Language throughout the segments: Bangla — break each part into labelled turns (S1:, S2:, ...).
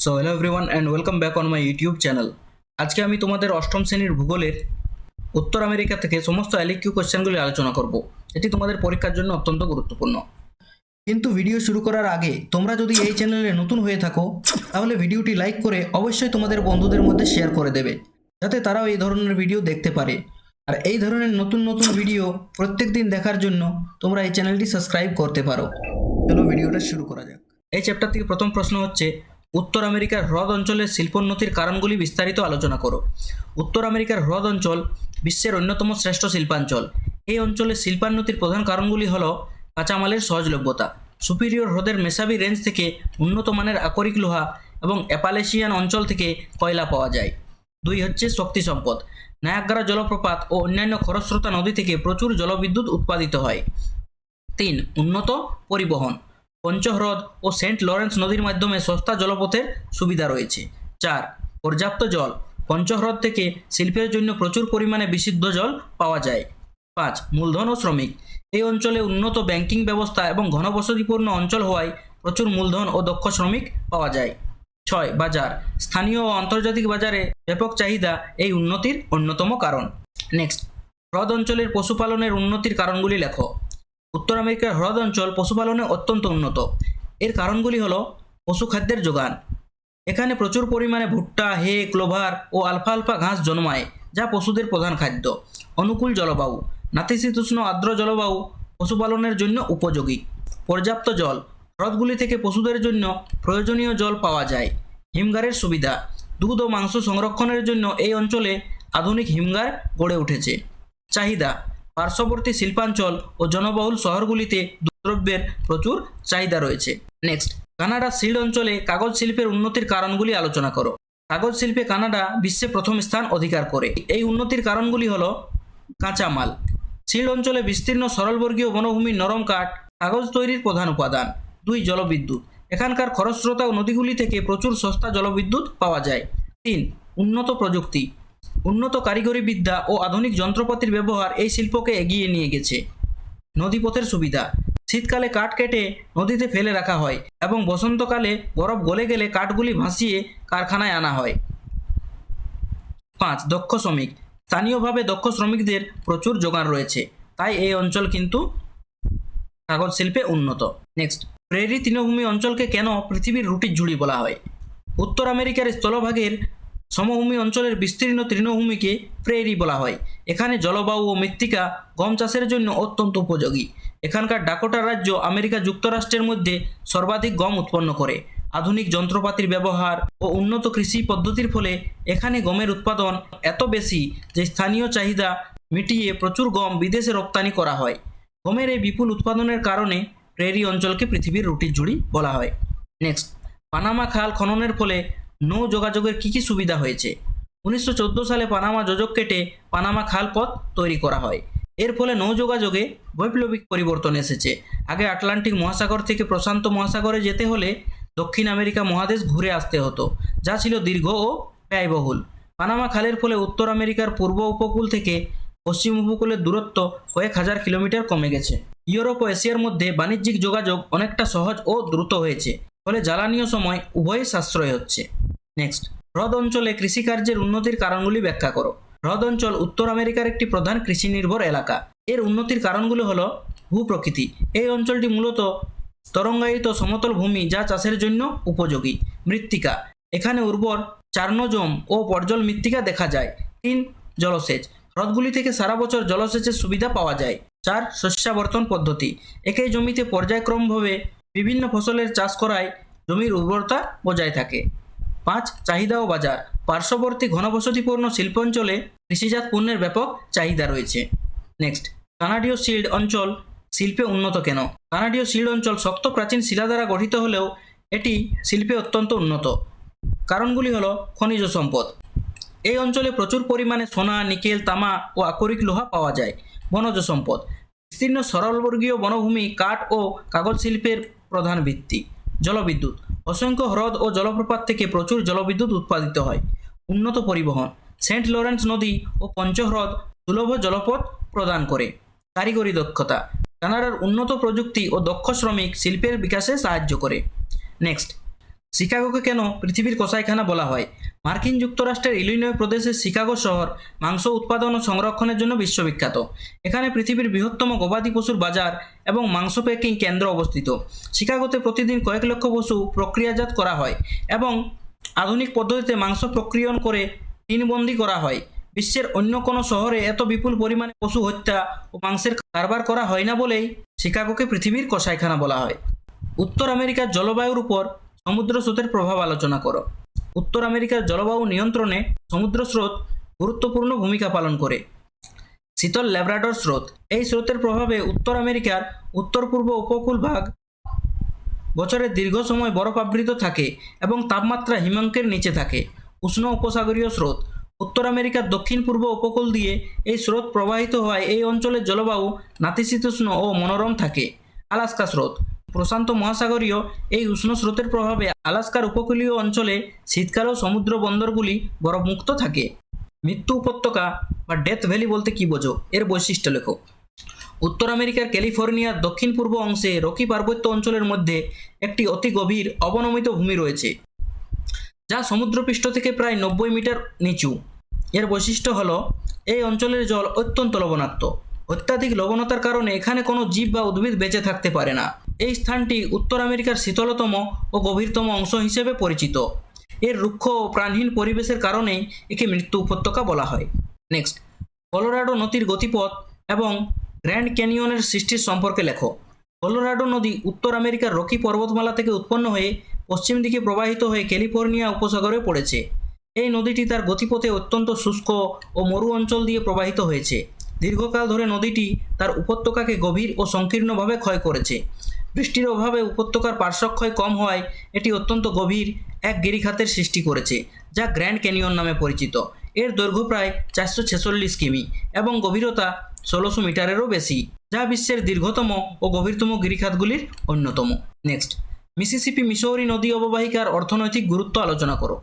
S1: So hello everyone and welcome back on my YouTube channel. আজকে আমি তোমাদের অষ্টম শ্রেণীর ভূগোলের উত্তর আমেরিকা থেকে সমস্ত এলকিউ কোশ্চেনগুলি আলোচনা করব। এটি তোমাদের পরীক্ষার জন্য অত্যন্ত গুরুত্বপূর্ণ। কিন্তু ভিডিও শুরু করার আগে তোমরা যদি এই চ্যানেলে নতুন হয়ে থাকো তাহলে ভিডিওটি লাইক করে অবশ্যই তোমাদের বন্ধুদের মধ্যে শেয়ার করে দেবে, যাতে তারাও এই ধরনের ভিডিও দেখতে পারে। আর এই ধরনের নতুন নতুন ভিডিও প্রত্যেক দিন দেখার জন্য তোমরা এই চ্যানেলটি সাবস্ক্রাইব করতে পারো। চলো ভিডিওটা শুরু করা যাক। এই চ্যাপ্টার থেকে প্রথম প্রশ্ন হচ্ছে, উত্তর আমেরিকার হ্রদ অঞ্চলের শিল্পোন্নতির কারণগুলি বিস্তারিত আলোচনা করো। উত্তর আমেরিকার হ্রদ অঞ্চল বিশ্বের অন্যতম শ্রেষ্ঠ শিল্পাঞ্চল। এই অঞ্চলের শিল্পান্নতির প্রধান কারণগুলি হল কাঁচামালের সহজলভ্যতা, সুপিরিয়র হ্রদের মেসাবি রেঞ্জ থেকে উন্নত মানের আকরিক লোহা এবং অ্যাপালেশিয়ান অঞ্চল থেকে কয়লা পাওয়া যায়। 2 হচ্ছে শক্তি সম্পদ, নায়াগ্রা জলপ্রপাত ও অন্যান্য খরস্রোতা নদী থেকে প্রচুর জলবিদ্যুৎ উৎপাদিত হয়। 3 উন্নত পরিবহন, পঞ্চহ্রদ ও সেন্ট লরেন্স নদীর মাধ্যমে সস্তা জলপথের সুবিধা রয়েছে। 4 পর্যাপ্ত জল, পঞ্চহ্রদ থেকে শিল্পের জন্য প্রচুর পরিমাণে বিশুদ্ধ জল পাওয়া যায়। 5 মূলধন ও শ্রমিক, এই অঞ্চলে উন্নত ব্যাংকিং ব্যবস্থা এবং ঘনবসতিপূর্ণ অঞ্চল হওয়ায় প্রচুর মূলধন ও দক্ষ শ্রমিক পাওয়া যায়। 6 বাজার, স্থানীয় ও আন্তর্জাতিক বাজারে ব্যাপক চাহিদা এই উন্নতির অন্যতম কারণ। নেক্সট, হ্রদ অঞ্চলের পশুপালনের উন্নতির কারণগুলি লেখো। উত্তর আমেরিকার হ্রদ অঞ্চল পশুপালনে অত্যন্ত উন্নত। এর কারণগুলি হলো পশুখাদ্যের যোগান, এখানে প্রচুর পরিমাণে ভুট্টা, হে, ক্লোভার ও আলফালফা ঘাস জন্মায়, যা পশুদের প্রধান খাদ্য। অনুকূল জলবায়ু, নাতিশীতোষ্ণ আর্দ্র জলবায়ু পশুপালনের জন্য উপযোগী। পর্যাপ্ত জল, হ্রদগুলি থেকে পশুদের জন্য প্রয়োজনীয় জল পাওয়া যায়। হিমঘরের সুবিধা, দুধ ও মাংস সংরক্ষণের জন্য এই অঞ্চলে আধুনিক হিমঘর গড়ে উঠেছে। চাহিদা, পার্শ্ববর্তী শিল্পাঞ্চল ও জনবহুল শহরগুলিতে দ্রব্যের প্রচুর চাহিদা রয়েছে। নেক্সট, কানাডা সিল্ড অঞ্চলে কাগজ শিল্পের উন্নতির কারণগুলি আলোচনা করো। কাগজ শিল্পে কানাডা বিশ্বে প্রথম স্থান অধিকার করে। এই উন্নতির কারণগুলি হলো কাঁচামাল, সিল্ড অঞ্চলে বিস্তীর্ণ সরলবর্গীয় বনভূমি, নরম কাঠ কাগজ তৈরির প্রধান উপাদান। 2 জলবিদ্যুৎ, এখানকার খরস্রোতা ও নদীগুলি থেকে প্রচুর সস্তা জলবিদ্যুৎ পাওয়া যায়। 3 উন্নত প্রযুক্তি, উন্নত কারিগরি বিদ্যা ও আধুনিক যন্ত্রপাতির ব্যবহার এই শিল্পকে এগিয়ে নিয়ে গেছে। নদীপথের সুবিধা, শীতকালে কাঠ কেটে নদীতে ফেলে রাখা হয় এবং বসন্তকালে বরফ গলে গেলে কাঠগুলি ভাসিয়ে কারখানায় আনা হয়। 5 দক্ষ শ্রমিক, স্থানীয়ভাবে দক্ষ শ্রমিকদের প্রচুর যোগান রয়েছে, তাই এই অঞ্চল কিন্তু কাগজ শিল্পে উন্নত। নেক্সট, প্রেরি তৃণভূমি অঞ্চলকে কেন পৃথিবীর রুটির ঝুড়ি বলা হয়? উত্তর আমেরিকার স্থলভাগের সমভূমি অঞ্চলের বিস্তীর্ণ তৃণভূমিকে প্রেরি বলা হয়। এখানে জলবায়ু ও মৃত্তিকা গম চাষের জন্য অত্যন্ত উপযোগী। এখানকার ডাকোটা রাজ্য আমেরিকা যুক্তরাষ্ট্রের মধ্যে সর্বাধিক গম উৎপন্ন করে। আধুনিক যন্ত্রপাতির ব্যবহার ও উন্নত কৃষি পদ্ধতির ফলে এখানে গমের উৎপাদন এত বেশি যে স্থানীয় চাহিদা মিটিয়ে প্রচুর গম বিদেশে রপ্তানি করা হয়। গমের এই বিপুল উৎপাদনের কারণে প্রেরি অঞ্চলকে পৃথিবীর রুটির ঝুড়ি বলা হয়। নেক্সট, পানামা খাল খননের ফলে নৌ যোগাযোগের কী কী সুবিধা হয়েছে? 1914 সালে পানামা যোজক কেটে পানামা খাল পথ তৈরি করা হয়। এর ফলে নৌ যোগাযোগে বৈপ্লবিক পরিবর্তন এসেছে। আগে আটলান্টিক মহাসাগর থেকে প্রশান্ত মহাসাগরে যেতে হলে দক্ষিণ আমেরিকা মহাদেশ ঘুরে আসতে হতো, যা ছিল দীর্ঘ ও ব্যয়বহুল। পানামা খালের ফলে উত্তর আমেরিকার পূর্ব উপকূল থেকে পশ্চিম উপকূলের দূরত্ব কয়েক হাজার কিলোমিটার কমে গেছে। ইউরোপ ও এশিয়ার মধ্যে বাণিজ্যিক যোগাযোগ অনেকটা সহজ ও দ্রুত হয়েছে, ফলে জ্বালানীয় সময় উভয়ই সাশ্রয় হচ্ছে। নেক্সট, হ্রদ অঞ্চলে কৃষিকার্যের উন্নতির কারণগুলি ব্যাখ্যা করো। হ্রদ অঞ্চল উত্তর আমেরিকার একটি প্রধান কৃষি নির্ভর এলাকা। এর উন্নতির কারণগুলো হলো ভূপ্রকৃতি, এই অঞ্চলটি মূলত তরঙ্গায়িত সমতল ভূমি যা চাষের জন্য উপযোগী। মৃত্তিকা, এখানে উর্বর চার্নোজম ও পর্জল মৃত্তিকা দেখা যায়। 3 জলসেচ, হ্রদগুলি থেকে সারা বছর জলসেচের সুবিধা পাওয়া যায়। 4 শস্যাবর্তন পদ্ধতি, একই জমিতে পর্যায়ক্রমভাবে বিভিন্ন ফসলের চাষ করায় জমির উর্বরতা বজায় থাকে। 5 চাহিদা ও বাজার, পার্শ্ববর্তী ঘনবসতিপূর্ণ শিল্পাঞ্চলে কৃষিজাত পণ্যের ব্যাপক চাহিদা রয়েছে। নেক্সট, কানাডীয় শিল্ড অঞ্চল শিল্পে উন্নত কেন? কানাডীয় শিল্ড অঞ্চল শক্ত প্রাচীন শিলা দ্বারা গঠিত হলেও এটি শিল্পে অত্যন্ত উন্নত। কারণগুলি হলো খনিজ সম্পদ, এই অঞ্চলে প্রচুর পরিমাণে সোনা, নিকেল, তামা ও আকরিক লোহা পাওয়া যায়। বনজ সম্পদ, বিস্তীর্ণ সরলবর্গীয় বনভূমি কাঠ ও কাগজ শিল্পের প্রধান ভিত্তি। জলবিদ্যুৎ, অসংখ্য হ্রদ ও জলপ্রপাত থেকে প্রচুর জলবিদ্যুৎ উৎপাদিত হয়। উন্নত পরিবহন, সেন্ট লরেন্স নদী ও পঞ্চহ্রদ সুলভ জলপথ প্রদান করে। কারিগরি দক্ষতা, কানাডার উন্নত প্রযুক্তি ও দক্ষ শ্রমিক শিল্পের বিকাশে সাহায্য করে। নেক্সট, শিকাগোকে কেন পৃথিবীর কসাইখানা বলা হয়? মার্কিন যুক্তরাষ্ট্রের ইলিনয় প্রদেশের শিকাগো শহর মাংস উৎপাদন ও সংরক্ষণের জন্য বিশ্ববিখ্যাত। এখানে পৃথিবীর বৃহত্তম গবাদি পশুর বাজার এবং মাংস প্যাকিং কেন্দ্র অবস্থিত। শিকাগোতে প্রতিদিন কয়েক লক্ষ পশু প্রক্রিয়াজাত করা হয় এবং আধুনিক পদ্ধতিতে মাংস প্রক্রিয়ন করে টিনবন্দি করা হয়। বিশ্বের অন্য কোনো শহরে এত বিপুল পরিমাণে পশু হত্যা ও মাংসের কারবার করা হয় না বলেই শিকাগোকে পৃথিবীর কসাইখানা বলা হয়। উত্তর আমেরিকার জলবায়ুর উপর সমুদ্র স্রোতের প্রভাব আলোচনা করো। উত্তর আমেরিকার জলবায়ু নিয়ন্ত্রণে সমুদ্র স্রোত গুরুত্বপূর্ণ ভূমিকা পালন করে। শীতল ল্যাব্রাডর স্রোত, এই স্রোতের প্রভাবে উত্তর আমেরিকার উত্তর পূর্ব উপকূল ভাগ বছরের দীর্ঘ সময় বরফাবৃত থাকে এবং তাপমাত্রা হিমাঙ্কের নিচে থাকে। উষ্ণ উপসাগরীয় স্রোত, উত্তর আমেরিকার দক্ষিণ পূর্ব উপকূল দিয়ে এই স্রোত প্রবাহিত হওয়ায় এই অঞ্চলের জলবায়ু নাতিশীতোষ্ণ ও মনোরম থাকে। আলাস্কা স্রোত, প্রশান্ত মহাসাগরীয় এই উষ্ণ স্রোতের প্রভাবে আলাস্কার উপকূলীয় অঞ্চলে শীতকালেও সমুদ্র বন্দরগুলি বরফমুক্ত থাকে। মৃত্যু উপত্যকা বা ডেথ ভ্যালি বলতে কী বোঝো, এর বৈশিষ্ট্য লেখো। উত্তর আমেরিকার ক্যালিফোর্নিয়ার দক্ষিণ পূর্ব অংশে রকি পার্বত্য অঞ্চলের মধ্যে একটি অতি গভীর অবনমিত ভূমি রয়েছে, যা সমুদ্রপৃষ্ঠ থেকে প্রায় 90 মিটার নিচু। এর বৈশিষ্ট্য হল এই অঞ্চলের জল অত্যন্ত লবণাক্ত। অত্যাধিক লবণতার কারণে এখানে কোনো জীব বা উদ্ভিদ বেঁচে থাকতে পারে না। এই স্থানটি উত্তর আমেরিকার শীতলতম ও গভীরতম অংশ হিসেবে পরিচিত। এর রুক্ষ ও প্রাণহীন পরিবেশের কারণেই একে মৃত্যু উপত্যকা বলা হয়। নেক্সট, কলোরাডো নদীর গতিপথ এবং গ্র্যান্ড ক্যানিয়নের সৃষ্টির সম্পর্কে লেখো। কলোরাডো নদী উত্তর আমেরিকার রকি পর্বতমালা থেকে উৎপন্ন হয়ে পশ্চিম দিকে প্রবাহিত হয়ে ক্যালিফোর্নিয়া উপসাগরে পড়েছে। এই নদীটি তার গতিপথে অত্যন্ত শুষ্ক ও মরু অঞ্চল দিয়ে প্রবাহিত হয়েছে। দীর্ঘকাল ধরে নদীটি তার উপত্যকাকে গভীর ও সংকীর্ণভাবে ক্ষয় করেছে। বৃষ্টির অভাবে উপত্যকার পার্শ্বক্ষয় কম হওয়ায় এটি অত্যন্ত গভীর এক গিরিখাতের সৃষ্টি করেছে, যা গ্র্যান্ড ক্যানিয়ন নামে পরিচিত। এর দৈর্ঘ্য প্রায় 446 কিমি এবং গভীরতা 1600 মিটারেরও বেশি, যা বিশ্বের দীর্ঘতম ও গভীরতম গিরিখাতগুলির অন্যতম। নেক্সট, মিসিসিপি মিসৌরি নদী অববাহিকার অর্থনৈতিক গুরুত্ব আলোচনা করো।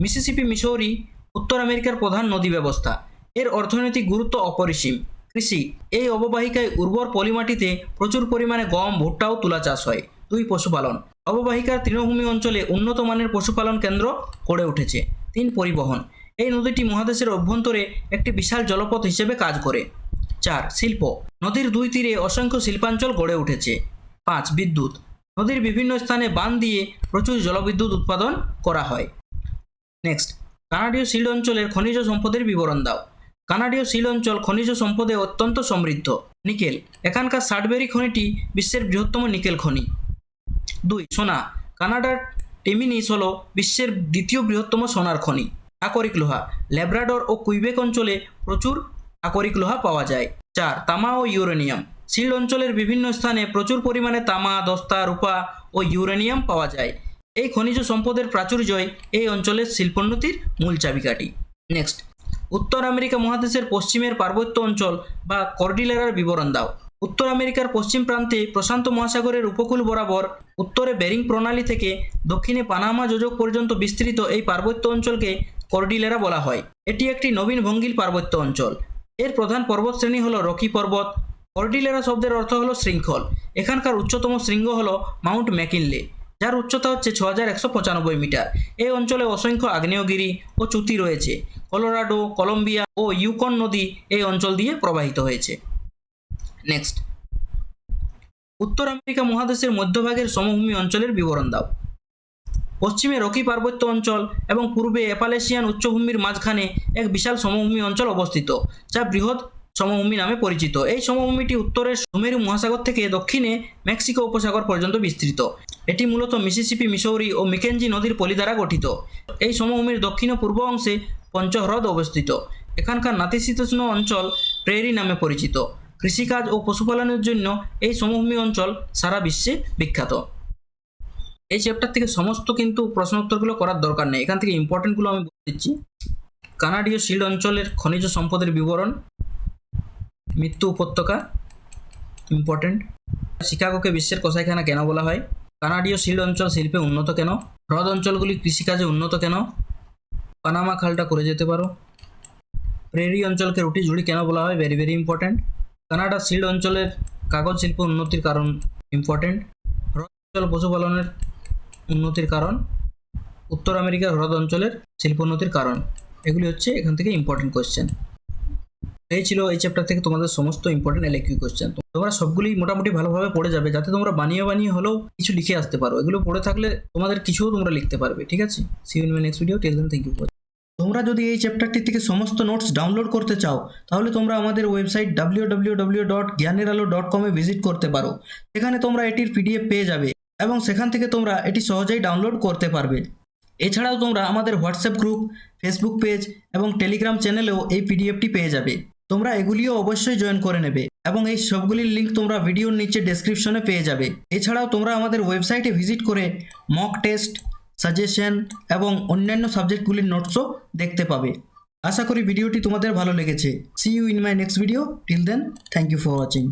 S1: মিসিসিপি মিসৌরি উত্তর আমেরিকার প্রধান নদী ব্যবস্থা। এর অর্থনৈতিক গুরুত্ব অপরিসীম। কৃষি, এই অববাহিকায় উর্বর পলিমাটিতে প্রচুর পরিমাণে গম, ভুট্টা ও তুলা চাষ হয়। 2. পশুপালন, অববাহিকার তৃণভূমি অঞ্চলে উন্নত মানের পশুপালন কেন্দ্র গড়ে উঠেছে। 3. পরিবহন, এই নদীটি মহাদেশের অভ্যন্তরে একটি বিশাল জলপথ হিসেবে কাজ করে। 4. শিল্প, নদীর 2 তীরে অসংখ্য শিল্পাঞ্চল গড়ে উঠেছে। 5. বিদ্যুৎ, নদীর বিভিন্ন স্থানে বাঁধ দিয়ে প্রচুর জলবিদ্যুৎ উৎপাদন করা হয়। নেক্সট, কানাডীয় শিল্ড অঞ্চলের খনিজ সম্পদের বিবরণ দাও। কানাডীয় শিল্ড অঞ্চল খনিজ সম্পদে অত্যন্ত সমৃদ্ধ। নিকেল, এখানকার সাডবেরি খনিটি বিশ্বের বৃহত্তম নিকেল খনি। 2. সোনা, কানাডার টেমিনিস হল বিশ্বের দ্বিতীয় বৃহত্তম সোনার খনি। আকরিক লোহা, ল্যাব্রাডর ও কুইবেক অঞ্চলে প্রচুর আকরিক লোহা পাওয়া যায়। 4. তামা ও ইউরেনিয়াম, শিল্ড অঞ্চলের বিভিন্ন স্থানে প্রচুর পরিমাণে তামা, দস্তা, রূপা ও ইউরেনিয়াম পাওয়া যায়। এই খনিজ সম্পদের প্রাচুর্যই এই অঞ্চলের শিল্পোন্নতির মূল চাবিকাঠি। নেক্সট, উত্তর আমেরিকা মহাদেশের পশ্চিমের পার্বত্য অঞ্চল বা কর্ডিলেরার বিবরণ দাও। উত্তর আমেরিকার পশ্চিম প্রান্তে প্রশান্ত মহাসাগরের উপকূল বরাবর উত্তরে বেরিং প্রণালী থেকে দক্ষিণে পানামা যোজক পর্যন্ত বিস্তৃত এই পার্বত্য অঞ্চলকে কর্ডিলেরা বলা হয়। এটি একটি নবীন ভঙ্গিল পার্বত্য অঞ্চল। এর প্রধান পর্বত শ্রেণী হল রকি পর্বত। কর্ডিলেরা শব্দের অর্থ হলো শৃঙ্খল। এখানকার উচ্চতম শৃঙ্গ হল মাউন্ট ম্যাকিনলে, যার উচ্চতা হচ্ছে 6195 মিটার। এই অঞ্চলে অসংখ্য আগ্নেয়গিরি ও চ্যুতি রয়েছে। কলোরাডো, কলম্বিয়া ও ইউকন নদী এই অঞ্চল দিয়ে প্রবাহিত হয়েছে। নেক্সট, উত্তর আমেরিকা মহাদেশের মধ্যভাগের সমভূমি অঞ্চলের বিবরণ দাও। পশ্চিমে রকি পার্বত্য অঞ্চল এবং পূর্বে অ্যাপালেশিয়ান উচ্চভূমির মাঝখানে এক বিশাল সমভূমি অঞ্চল অবস্থিত, যা বৃহৎ সমভূমি নামে পরিচিত। এই সমভূমিটি উত্তরের সুমেরু মহাসাগর থেকে দক্ষিণে মেক্সিকো উপসাগর পর্যন্ত বিস্তৃত। এটি মূলত মিসিসিপি, মিসৌরি ও মেকেঞ্জি নদীর পলি দ্বারা গঠিত। এই সমভূমির দক্ষিণ ও পূর্ব অংশে পঞ্চহ্রদ অবস্থিত। এখানকার নাতিশীতোষ্ণ অঞ্চল প্রেরি নামে পরিচিত। কৃষিকাজ ও পশুপালনের জন্য এই সমভূমি অঞ্চল সারা বিশ্বে বিখ্যাত। এই চ্যাপ্টার থেকে সমস্ত কিন্তু প্রশ্ন উত্তরগুলো করার দরকার নেই, এখান থেকে ইম্পর্টেন্টগুলো আমি বলে দিচ্ছি। কানাডীয় শিল্ড অঞ্চলের খনিজ সম্পদের বিবরণ, মৃত্যু উপত্যকা ইম্পর্টেন্ট। শিকাগোকে বিশ্বের কসাইখানা কেন বলা হয়? কানাডীয় শিল্ড অঞ্চল শিল্পে উন্নত কেন? হ্রদ অঞ্চলগুলি কৃষিকাজে উন্নত কেন? পানামা খালটা করে যেতে পারো। প্রেরি অঞ্চলকে রুটি ঝুড়ি কেন বলা হয়? Very very important. Canada shield অঞ্চলের কাগজ শিল্প উন্নতির কারণ ইম্পর্টেন্ট। হ্রদ অঞ্চল পশুপালনের উন্নতির কারণ উত্তর আমেরিকার হ্রদ অঞ্চলের শিল্পোন্নতির কারণ। এগুলি হচ্ছে এখান থেকে ইম্পর্টেন্ট কোয়েশ্চেন। এই ছিল এই চ্যাপ্টার থেকে তোমাদের সমস্ত ইম্পর্টেন্ট এলএকিউ কোয়েশ্চেন। তোমরা সবগুলি মোটামুটি ভালোভাবে পড়ে যাবে, যাতে তোমরা বানিয়ে বানিয়ে হলেও কিছু লিখে আসতে পারো। এগুলো পড়ে থাকলে তোমাদের কিছুও তোমরা লিখতে পারবে, ঠিক আছে? See you in my next video. Till then, thank you. তোমরা যদি এই চ্যাপ্টারটি থেকে সমস্ত নোটস ডাউনলোড করতে চাও, তাহলে তোমরা আমাদের ওয়েবসাইট www.gyaniralo.com এ ভিজিট করতে পারো। সেখানে তোমরা এটির পিডিএফ পেয়ে যাবে এবং সেখান থেকে তোমরা এটি সহজেই ডাউনলোড করতে পারবে। এছাড়াও তোমরা আমাদের হোয়াটসঅ্যাপ গ্রুপ, ফেসবুক পেজ এবং টেলিগ্রাম চ্যানেলেও এই পিডিএফটি পেয়ে যাবে। তোমরা এগুলিও অবশ্যই জয়েন করে নেবে এবং এই সবগুলির লিঙ্ক তোমরা ভিডিওর নিচে ডেসক্রিপশনে পেয়ে যাবে। এছাড়াও তোমরা আমাদের ওয়েবসাইটে ভিজিট করে মক টেস্ট, সাজেশন এবং অন্যান্য সাবজেক্টগুলির নোটসও দেখতে পাবে। আশা করি ভিডিওটি তোমাদের ভালো লেগেছে। See you in my next video. Till then, thank you for watching.